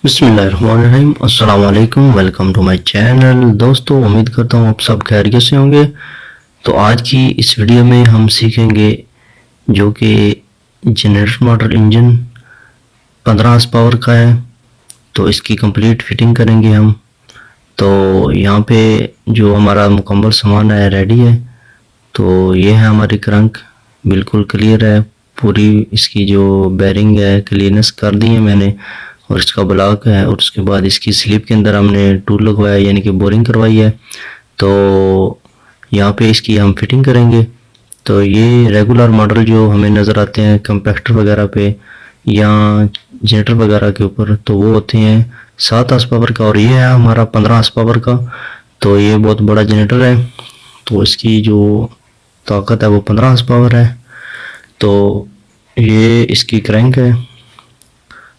बिस्मिल्लाहिर्रहमानिर्रहीम अस्सलाम वालेकुम। Welcome to my channel. दोस्तों, उम्मीद करता हूँ आप सब खैरियत से होंगे। तो आज की इस वीडियो में हम सीखेंगे जो कि generator motor engine 15 horse power का है, तो इसकी कंप्लीट फिटिंग करेंगे हम। तो यहाँ पे जो हमारा मुकम्मल सामान है रेडी है। तो ये है हमारी क्रंक, बिल्कुल क्लियर है। पूरी इसकी जो बेरिंग है क्लीनेस कर दी है मैंने, और इसका ब्लॉक है। और उसके बाद इसकी स्लिप के अंदर हमने टूल लगवाया, यानी कि बोरिंग करवाई है। तो यहाँ पे इसकी हम फिटिंग करेंगे। तो ये रेगुलर मॉडल जो हमें नज़र आते हैं कंपैक्टर वगैरह पे या जनरेटर वगैरह के ऊपर, तो वो होते हैं 7 हॉर्स पावर का, और ये है हमारा 15 हॉर्स पावर का। तो ये बहुत बड़ा जनरेटर है, तो इसकी जो ताकत है वो 15 हॉर्स पावर है। तो ये इसकी क्रैंक है।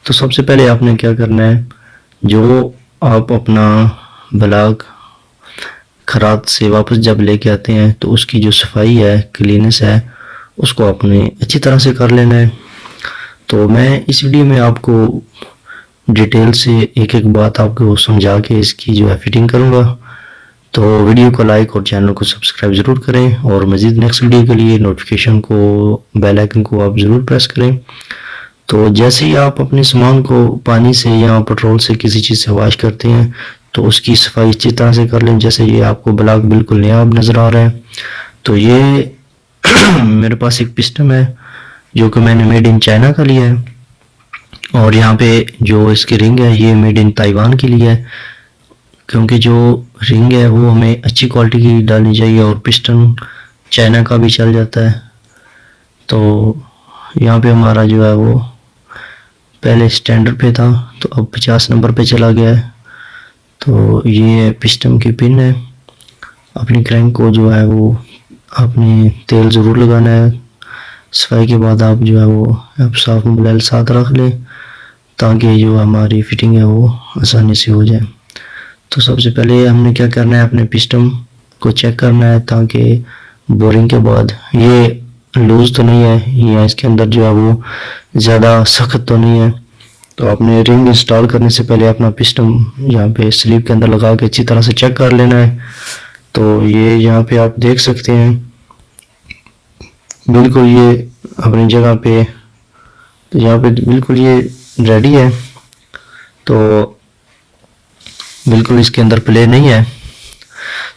तो सबसे पहले आपने क्या करना है, जो आप अपना ब्लॉक खराद से वापस जब लेके आते हैं तो उसकी जो सफाई है, क्लीनेस है, उसको आपने अच्छी तरह से कर लेना है। तो मैं इस वीडियो में आपको डिटेल से एक एक बात आपको समझा के इसकी जो है फिटिंग करूँगा। तो वीडियो को लाइक और चैनल को सब्सक्राइब ज़रूर करें, और मज़ीद नेक्स्ट वीडियो के लिए नोटिफिकेशन को, बेल आइकन को आप ज़रूर प्रेस करें। तो जैसे ही आप अपने सामान को पानी से या पेट्रोल से किसी चीज़ से वॉश करते हैं तो उसकी सफाई अच्छी तरह से कर लें। जैसे ये आपको ब्लॉक बिल्कुल नया नज़र आ रहा है। तो ये मेरे पास एक पिस्टन है जो कि मैंने मेड इन चाइना का लिया है, और यहाँ पे जो इसकी रिंग है ये मेड इन ताइवान के लिए है, क्योंकि जो रिंग है वो हमें अच्छी क्वालिटी की डालनी चाहिए, और पिस्टन चाइना का भी चल जाता है। तो यहाँ पे हमारा जो है वो पहले स्टैंडर्ड पे था, तो अब 50 नंबर पे चला गया है। तो ये पिस्टन की पिन है। अपनी क्रैंक को जो है वो आपने तेल ज़रूर लगाना है। सफाई के बाद आप जो है वो आप साफ मोबाइल साथ रख लें, ताकि जो हमारी फिटिंग है वो आसानी से हो जाए। तो सबसे पहले हमने क्या करना है, अपने पिस्टन को चेक करना है, ताकि बोरिंग के बाद ये लूज़ तो नहीं है या इसके अंदर जो है वो ज़्यादा सख्त तो नहीं है। तो आपने रिंग इंस्टॉल करने से पहले अपना पिस्टन यहाँ पे स्लीव के अंदर लगा के अच्छी तरह से चेक कर लेना है। तो ये यहाँ पे आप देख सकते हैं बिल्कुल ये अपनी जगह पे, तो यहाँ पे बिल्कुल ये रेडी है। तो बिल्कुल इसके अंदर प्ले नहीं है।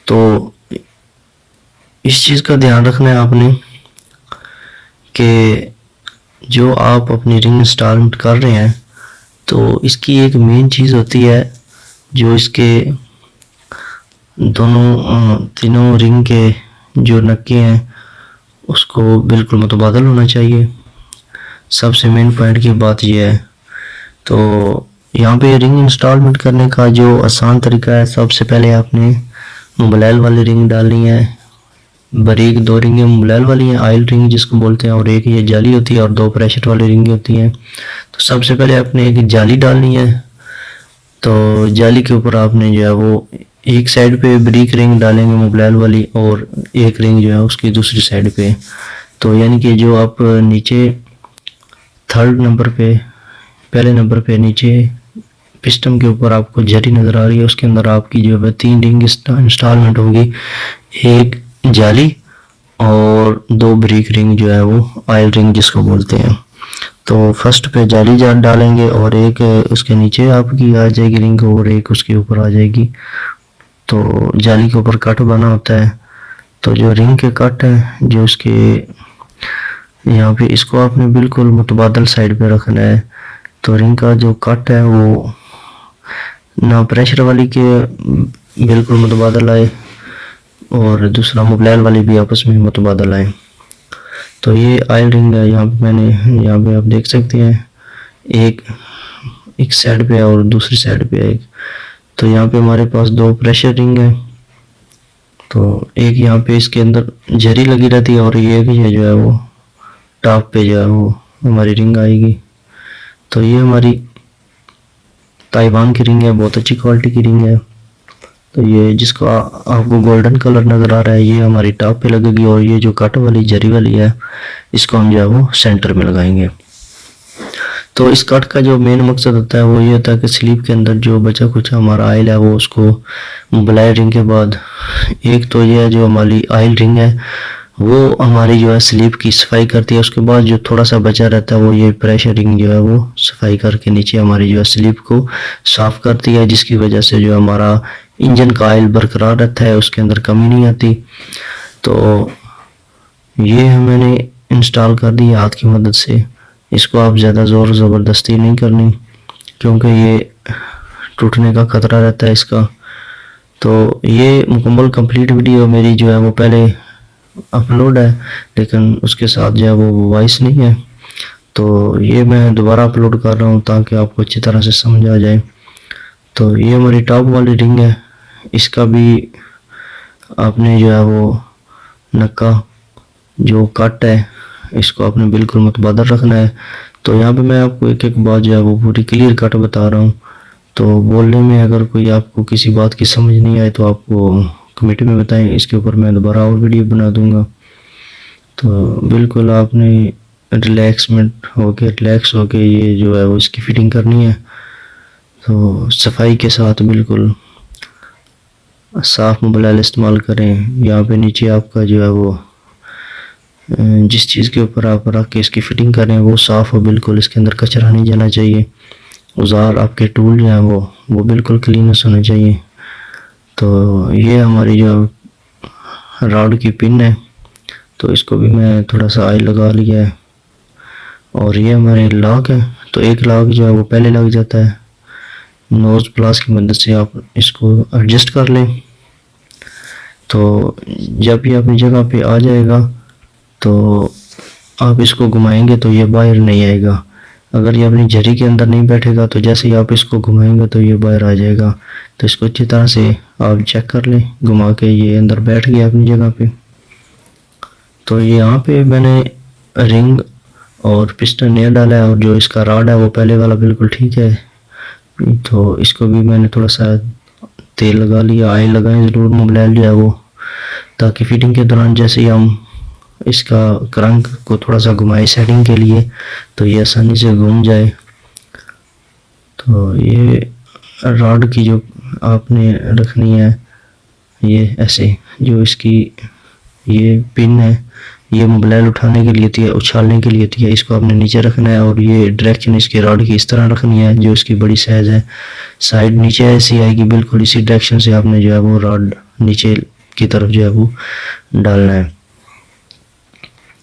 तो इस चीज़ का ध्यान रखना है आपने कि जो आप अपनी रिंग इंस्टॉलमेंट कर रहे हैं, तो इसकी एक मेन चीज़ होती है, जो इसके दोनों तीनों रिंग के जो नक्के हैं उसको बिल्कुल मुतबादल होना चाहिए। सबसे मेन पॉइंट की बात यह है। तो यहाँ पे रिंग इंस्टॉलमेंट करने का जो आसान तरीका है, सबसे पहले आपने मोबाइल वाली रिंग डालनी है। बारीक 2 रिंगें मोबाइल वाली हैं, ऑयल रिंग जिसको बोलते हैं, और एक ये जाली होती है, और 2 प्रेशर वाली रिंगें होती हैं। तो सबसे पहले आपने एक जाली डालनी है। तो जाली के ऊपर आपने जो है वो एक साइड पे बारीक रिंग डालेंगे मोबाइल वाली, और एक रिंग जो है उसकी दूसरी साइड पे। तो यानी कि जो आप नीचे 3rd नंबर पे, पहले नंबर पे नीचे पिस्टन के ऊपर आपको जरी नज़र आ रही है, उसके अंदर आपकी जो है 3 रिंग इंस्टॉलमेंट होगी। एक जाली और 2 बारीक रिंग जो है वो ऑयल रिंग जिसको बोलते हैं। तो फर्स्ट पे जाली डालेंगे, और एक उसके नीचे आपकी आ जाएगी रिंग, और एक उसके ऊपर आ जाएगी। तो जाली के ऊपर कट बना होता है। तो जो रिंग के कट है जो उसके यहाँ पे, इसको आपने बिल्कुल मुतबादल साइड पे रखना है। तो रिंग का जो कट है वो ना प्रेशर वाली के बिल्कुल मुतबादल आए, और दूसरा मोबाइल वाली भी आपस में मुतबादल आए। तो ये ऑयल रिंग है। यहाँ पे मैंने, यहाँ पे आप देख सकते हैं एक साइड पे और दूसरी साइड पे एक। तो यहाँ पे हमारे पास 2 प्रेशर रिंग है। तो एक यहाँ पे इसके अंदर जरी लगी रहती है, और ये भी है जो है वो टॉप पे जो है वो हमारी रिंग आएगी। तो ये हमारी ताइवान की रिंग है, बहुत अच्छी क्वालिटी की रिंग है। तो ये जिसको आपको गोल्डन कलर नज़र आ रहा है, ये हमारी टॉप पे लगेगी, और ये जो कट वाली जरी वाली है इसको हम जो है वो सेंटर में लगाएंगे। तो इस कट का जो मेन मकसद होता है वो ये होता है कि स्लीप के अंदर जो बचा कुछ हमारा ऑयल है वो उसको मोबिलाइज रिंग के बाद, एक तो ये जो हमारी ऑयल रिंग है वो हमारी जो है स्लीप की सफाई करती है, उसके बाद जो थोड़ा सा बचा रहता है वो ये प्रेशर रिंग जो है वो सफाई करके नीचे हमारी जो है स्लीप को साफ करती है, जिसकी वजह से जो हमारा इंजन का ऑयल बरकरार रहता है, उसके अंदर कमी नहीं आती। तो ये मैंने इंस्टॉल कर दी हाथ की मदद से। इसको आप ज़्यादा ज़ोर ज़बरदस्ती नहीं करनी क्योंकि ये टूटने का खतरा रहता है इसका। तो ये मुकम्मल कंप्लीट वीडियो मेरी जो है वो पहले अपलोड है, लेकिन उसके साथ जो है वो वॉइस नहीं है, तो ये मैं दोबारा अपलोड कर रहा हूँ ताकि आपको अच्छी तरह से समझ आ जाए। तो ये हमारी टॉप वाली रिंग है, इसका भी आपने जो है वो नक्का जो कट है इसको आपने बिल्कुल मुतबादल रखना है। तो यहाँ पे मैं आपको एक एक बात जो है वो पूरी क्लियर कट बता रहा हूँ, तो बोलने में अगर कोई आपको किसी बात की समझ नहीं आए तो आपको कमेंट में बताएं, इसके ऊपर मैं दोबारा और वीडियो बना दूंगा। तो बिल्कुल आपने रिलैक्स होके ये जो है वो इसकी फिटिंग करनी है। तो सफाई के साथ बिल्कुल साफ मोबाइल इस्तेमाल करें। यहाँ पे नीचे आपका जो है वो जिस चीज़ के ऊपर आप रख के इसकी फिटिंग करें वो साफ़ हो, बिल्कुल इसके अंदर कचरा नहीं जाना चाहिए। औजार आपके टूल जो हैं वो बिल्कुल क्लीननेस होने चाहिए। तो ये हमारी जो रॉड की पिन है, तो इसको भी मैं थोड़ा सा ऑयल लगा लिया है। और ये हमारे लॉक है, तो एक लॉक जो है वो पहले लग जाता है, नोज प्लास की मदद से आप इसको एडजस्ट कर लें। तो जब ये अपनी जगह पे आ जाएगा तो आप इसको घुमाएंगे तो ये बाहर नहीं आएगा। अगर ये अपनी झरी के अंदर नहीं बैठेगा तो जैसे ही आप इसको घुमाएंगे तो ये बाहर आ जाएगा। तो इसको अच्छी तरह से आप चेक कर लें, घुमा के ये अंदर बैठ गया अपनी जगह पे। तो ये यहाँ पे मैंने रिंग और पिस्टन नया डाला है, और जो इसका रॉड है वो पहले वाला बिल्कुल ठीक है। तो इसको भी मैंने थोड़ा सा तेल लगा लिया, ऑयल लगाएं ज़रूर मोबिल जो है वो, ताकि फिटिंग के दौरान जैसे ही हम इसका क्रंक को थोड़ा सा घुमाए सेटिंग के लिए तो ये आसानी से घूम जाए। तो ये रॉड की जो आपने रखनी है ये ऐसे, जो इसकी ये पिन है ये मोबाइल उठाने के लिए थी, उछालने के लिए थी, इसको आपने नीचे रखना है। और ये डायरेक्शन इसकी रॉड की इस तरह रखनी है, जो इसकी बड़ी साइज है साइड नीचे ऐसी आएगी, बिल्कुल इसी डायरेक्शन से आपने जो है वो रॉड नीचे की तरफ जो है वो डालना है।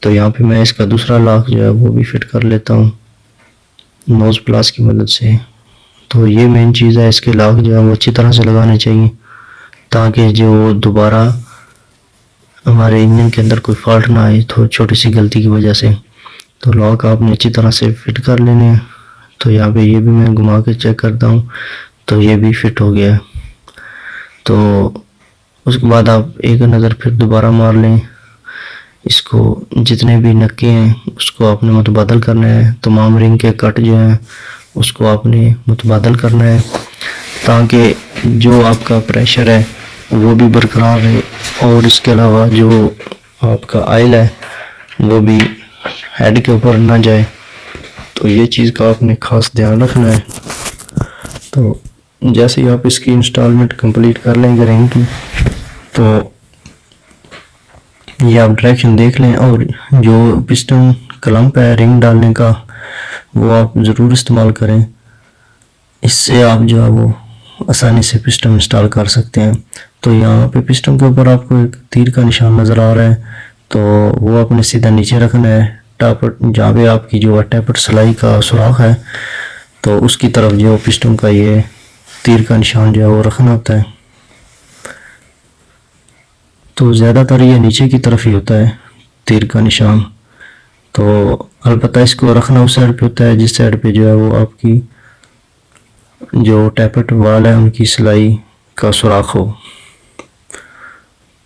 तो यहाँ पे मैं इसका दूसरा लॉक जो है वो भी फिट कर लेता हूँ नोज प्लास की मदद से। तो ये मेन चीज़ है, इसके लॉक जो है वो अच्छी तरह से लगाने चाहिए ताकि जो दोबारा हमारे इंजन के अंदर कोई फॉल्ट ना आए तो छोटी सी गलती की वजह से। तो लॉक आपने अच्छी तरह से फिट कर लेने हैं। तो यहाँ पे ये भी मैं घुमा के चेक करता हूँ, तो ये भी फिट हो गया है। तो उसके बाद आप एक नज़र फिर दोबारा मार लें, इसको जितने भी नक्के हैं उसको आपने मुतबादल करना है, तमाम रिंग के कट जो हैं उसको आपने मुतबादल करना है ताकि जो आपका प्रेशर है वो भी बरकरार रहे, और इसके अलावा जो आपका ऑयल है वो भी हेड के ऊपर ना जाए। तो ये चीज़ का आपने ख़ास ध्यान रखना है। तो जैसे ही आप इसकी इंस्टॉलमेंट कंप्लीट कर लेंगे रिंग की, तो ये आप डायरेक्शन देख लें, और जो पिस्टन क्लम्प है रिंग डालने का वो आप ज़रूर इस्तेमाल करें, इससे आप जो है वो आसानी से पिस्टन इंस्टॉल कर सकते हैं। तो यहाँ पे पिस्टन के ऊपर आपको एक तीर का निशान नज़र आ रहा है, तो वो आपने सीधा नीचे रखना है। टापट जहाँ पे आपकी जो टैपट सिलाई का सुराख है तो उसकी तरफ जो पिस्टन का ये तीर का निशान जो है वो रखना होता है। तो ज़्यादातर ये नीचे की तरफ ही होता है तीर का निशान। तो अलबत्ता इसको रखना उस साइड पे होता है जिस साइड पे जो है वो आपकी जो टैपट वाल है उनकी सिलाई का सुराख हो।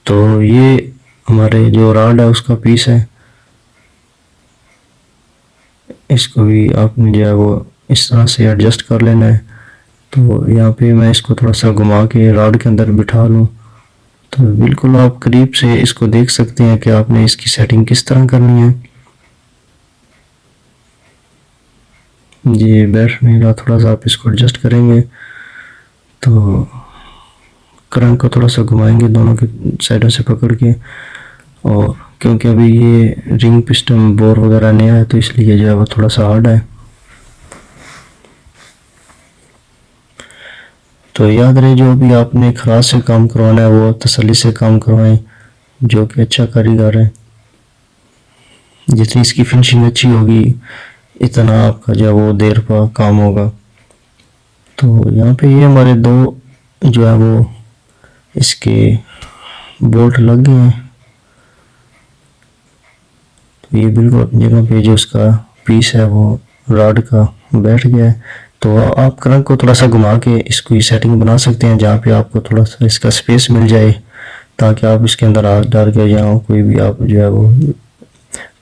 तो ये हमारे जो रॉड है उसका पीस है, इसको भी आपने जो है वो इस तरह से एडजस्ट कर लेना है। तो यहाँ पे मैं इसको थोड़ा सा घुमा के रॉड के अंदर बिठा लूँ, तो बिल्कुल आप करीब से इसको देख सकते हैं कि आपने इसकी सेटिंग किस तरह करनी है। ये बैठ नहीं रहा, थोड़ा सा आप इसको एडजस्ट करेंगे तो क्रैंक को थोड़ा सा घुमाएंगे दोनों की साइडों से पकड़ के। और क्योंकि अभी ये रिंग पिस्टन बोर वगैरह नया है तो इसलिए जो है वो थोड़ा सा हार्ड है। तो याद रहे, जो भी आपने खराश से काम करवाना है वो तसल्ली से काम करवाएं, जो कि अच्छा कारीगर है। जितनी इसकी फिनिशिंग अच्छी होगी इतना आपका जो है वो देर का काम होगा। तो यहाँ पे ये हमारे दो जो है वो इसके बोल्ट लग गए हैं। तो ये बिल्कुल अपनी जगह पे जो इसका पीस है वो रॉड का बैठ गया है। तो आप क्रैंक को थोड़ा सा घुमा के इसको ये सेटिंग बना सकते हैं जहाँ पे आपको थोड़ा सा इसका स्पेस मिल जाए, ताकि आप इसके अंदर हाथ डाल के या कोई भी आप जो है वो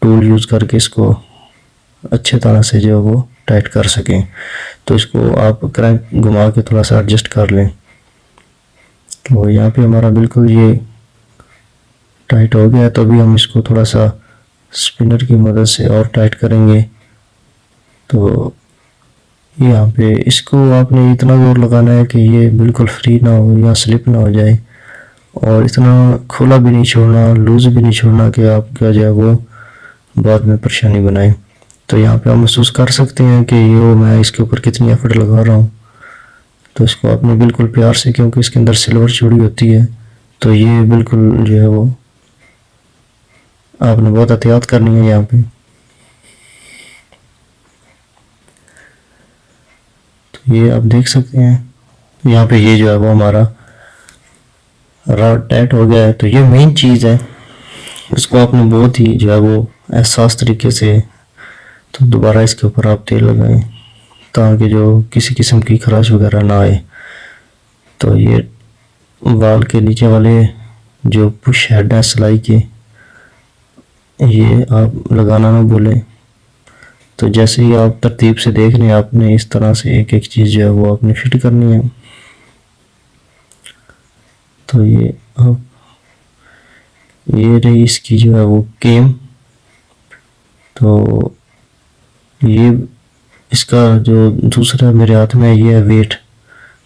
टूल यूज़ करके इसको अच्छे तरह से जो है वो टाइट कर सकें। तो इसको आप क्रैंक घुमा के थोड़ा सा एडजस्ट कर लें। तो यहाँ पे हमारा बिल्कुल ये टाइट हो गया है। तो अभी हम इसको थोड़ा सा स्पिनर की मदद से और टाइट करेंगे। तो यहाँ पे इसको आपने इतना जोर लगाना है कि ये बिल्कुल फ्री ना हो या स्लिप ना हो जाए, और इतना खुला भी नहीं छोड़ना, लूज भी नहीं छोड़ना कि आपका जो है वो बाद में परेशानी बनाए। तो यहाँ पे आप महसूस कर सकते हैं कि ये मैं इसके ऊपर कितनी एफर्ट लगा रहा हूँ। तो इसको आपने बिल्कुल प्यार से, क्योंकि इसके अंदर सिल्वर चूड़ी होती है, तो ये बिल्कुल जो है वो आपने बहुत एहतियात करनी है यहाँ पे। तो ये आप देख सकते हैं यहाँ पे ये जो है वो हमारा रॉड टाइट हो गया है। तो ये मेन चीज़ है, इसको आपने बहुत ही जो है वो एहसास तरीके से तो दोबारा इसके ऊपर आप तेल लगाएं, ताकि जो किसी किस्म की खराश वगैरह ना आए। तो ये वाल के नीचे वाले जो पुश हेड है सिलाई के, ये आप लगाना ना भूलें। तो जैसे ही आप तरतीब से देख रहे हैं, आपने इस तरह से एक एक चीज़ जो है वो आपने फिट करनी है। तो ये आप ये रही इसकी जो है वो केम। तो ये इसका जो दूसरा मेरे हाथ में ये है वेट।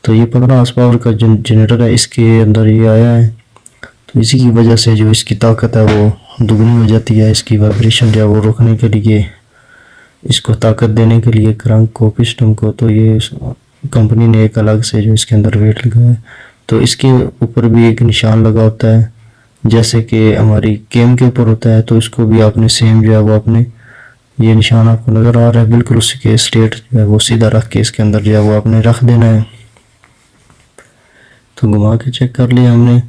तो ये 15 हॉर्स पावर का जनरेटर है, इसके अंदर ये आया है। तो इसी की वजह से जो इसकी ताकत है वो दुगनी हो जाती है। इसकी वाइब्रेशन जो है वो रोकने के लिए, इसको ताकत देने के लिए क्रैंक को, पिस्टन को, तो ये कंपनी ने एक अलग से जो इसके अंदर वेट लगाया है। तो इसके ऊपर भी एक निशान लगा होता है, जैसे कि हमारी केम के ऊपर होता है। तो इसको भी आपने सेम जो है वो अपने, ये निशान आपको नज़र आ रहा है, बिल्कुल उसके स्ट्रेट जो है वो सीधा रख के इसके अंदर जो है वो आपने रख देना है। तो घुमा के चेक कर लिया हमने।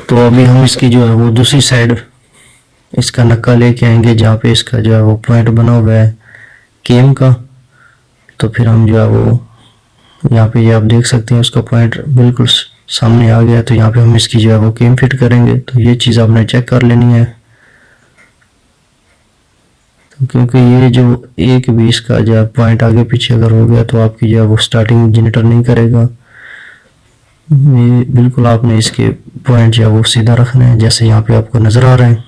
तो अभी हम इसकी जो है वो दूसरी साइड इसका नक्का लेके आएंगे, जहाँ पे इसका जो है वो पॉइंट बना हुआ है केम का। तो फिर हम जो है वो यहाँ पे ये आप देख सकते हैं उसका पॉइंट बिल्कुल सामने आ गया। तो यहाँ पे हम इसकी जो है वो केम फिट करेंगे। तो ये चीज़ आपने चेक कर लेनी है, तो क्योंकि ये जो एक भी इसका जो है पॉइंट आगे पीछे अगर हो गया तो आपकी जो है वो स्टार्टिंग जनरेटर नहीं करेगा। ये बिल्कुल आपने इसके पॉइंट जो है वो सीधा रखना है, जैसे यहाँ पे आपको नज़र आ रहा है।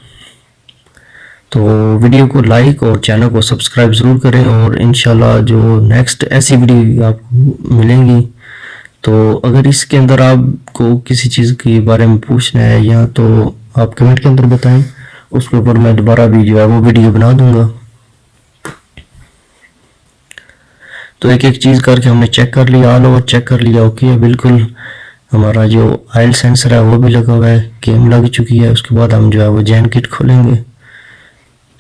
तो वीडियो को लाइक और चैनल को सब्सक्राइब ज़रूर करें, और इंशाल्लाह जो नेक्स्ट ऐसी वीडियो आपको मिलेंगी। तो अगर इसके अंदर आपको किसी चीज़ के बारे में पूछना है या तो आप कमेंट के अंदर बताएं, उसके ऊपर मैं दोबारा भी जो है वो वीडियो बना दूंगा। तो एक एक चीज़ करके हमने चेक कर लिया, ऑल ओवर चेक कर लिया, ओके बिल्कुल। हमारा जो ऑयल सेंसर है वो भी लगा हुआ है, केम लग चुकी है। उसके बाद हम जो है वो जैन किट खोलेंगे।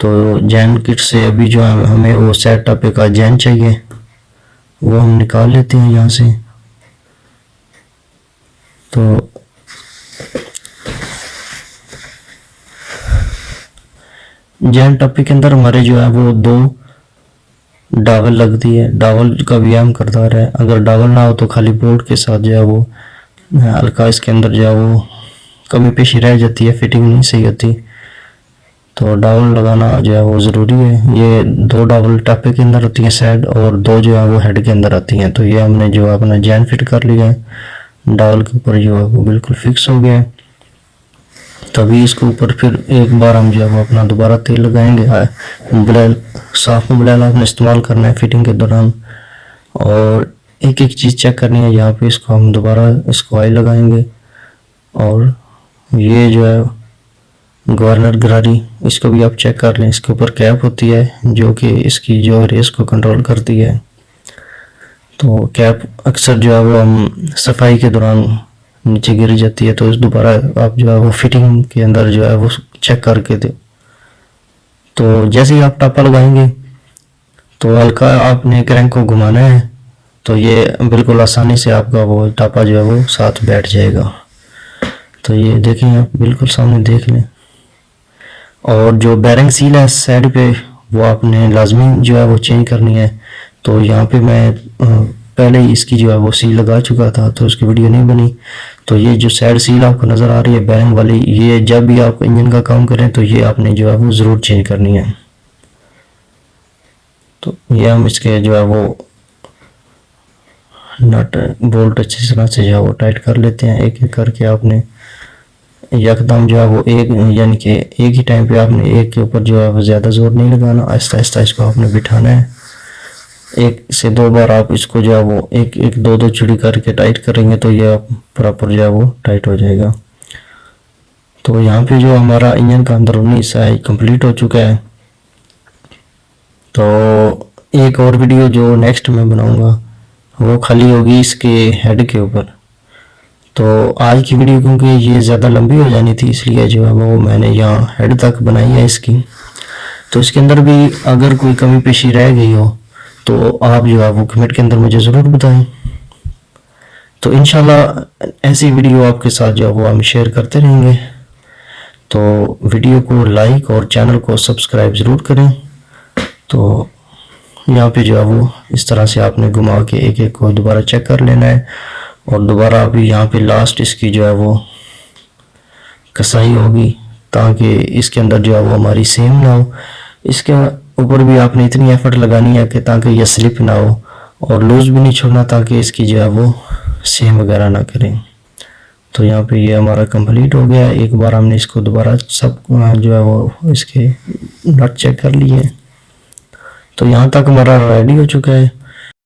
तो जैन किट से अभी जो है हमें वो सेटअप का जैन चाहिए, वो हम निकाल लेते हैं यहाँ से। तो जैन टप्पी के अंदर हमारे जो है वो 2 डावल लगती है। डावल का भी अहम किरदार है। अगर डावल ना हो तो खाली बोर्ड के साथ जो है वो हल्का इसके अंदर जो है वो कमी पेशी रह जाती है, फिटिंग नहीं सही होती। तो डावल लगाना जो है वो ज़रूरी है। ये 2 डावल टप्पे के अंदर होती हैं साइड, और 2 जो है वो हेड के अंदर आती हैं। तो ये हमने जो है अपना जैन फिट कर लिया है, डावल के ऊपर जो है वो बिल्कुल फिक्स हो गया है। तभी इसके ऊपर फिर एक बार हम जो है वो अपना दोबारा तेल लगाएंगे, साफ मोबाइल आपने इस्तेमाल करना है फिटिंग के दौरान, और एक एक चीज़ चेक करनी है। यहाँ पे इसको हम दोबारा इसको ऑयल लगाएंगे, और ये जो है गवर्नर गरारी, इसको भी आप चेक कर लें। इसके ऊपर कैप होती है जो कि इसकी जो रेस को कंट्रोल करती है। तो कैप अक्सर जो है वो हम सफाई के दौरान नीचे गिर जाती है, तो इस दोबारा आप जो है वो फिटिंग के अंदर जो है वो चेक करके दे। तो जैसे ही आप टापा लगाएंगे तो हल्का आपने क्रैंक को घुमाना है, तो ये बिल्कुल आसानी से आपका वो टापा जो है वो साथ बैठ जाएगा। तो ये देखें, आप बिल्कुल सामने देख लें। और जो बैरिंग सील है साइड पे, वो आपने लाजमी जो है वो चेंज करनी है। तो यहाँ पे मैं पहले ही इसकी जो है वो सील लगा चुका था, तो उसकी वीडियो नहीं बनी। तो ये जो साइड सील आपको नज़र आ रही है बैरिंग वाली, ये जब भी आप इंजन का काम करें तो ये आपने जो है वो ज़रूर चेंज करनी है। तो ये हम इसके जो है वो नट बोल्ट अच्छी तरह से जो है वो टाइट कर लेते हैं। एक एक करके आपने यकदम जो है वो एक, यानी कि एक ही टाइम पे आपने एक के ऊपर जो है वो ज़्यादा जोर नहीं लगाना, आहिस्ता आहिस्ता इसको आपने बिठाना है। एक से दो बार आप इसको जो है वो एक एक दो दो चुड़ी करके टाइट करेंगे तो ये प्रॉपर जो है वो टाइट हो जाएगा। तो यहाँ पे जो हमारा इंजन का अंदरूनी हिस्सा है कंप्लीट हो चुका है। तो एक और वीडियो जो नेक्स्ट में बनाऊंगा वो खाली होगी इसके हेड के ऊपर। तो आज की वीडियो क्योंकि ये ज़्यादा लंबी हो जानी थी, इसलिए जो है वो मैंने यहाँ हेड तक बनाई है इसकी। तो इसके अंदर भी अगर कोई कमी पेशी रह गई हो तो आप जो है वो कमेंट के अंदर मुझे ज़रूर बताएं। तो इंशाल्लाह ऐसी वीडियो आपके साथ जो है वो हम शेयर करते रहेंगे। तो वीडियो को लाइक और चैनल को सब्सक्राइब ज़रूर करें। तो यहाँ पे जो है वो इस तरह से आपने घुमा के एक एक को दोबारा चेक कर लेना है, और दोबारा अभी यहाँ पे लास्ट इसकी जो है वो कसाई होगी, ताकि इसके अंदर जो है वो हमारी सेम ना हो। इसके ऊपर भी आपने इतनी एफर्ट लगानी है कि ताकि ये स्लिप ना हो, और लूज भी नहीं छोड़ना ताकि इसकी जो है वो सेम वगैरह ना करें। तो यहाँ पे ये हमारा कंप्लीट हो गया। एक बार हमने इसको दोबारा सब जो है वो इसके नट चेक कर लिए। तो यहाँ तक हमारा रेडी हो चुका है।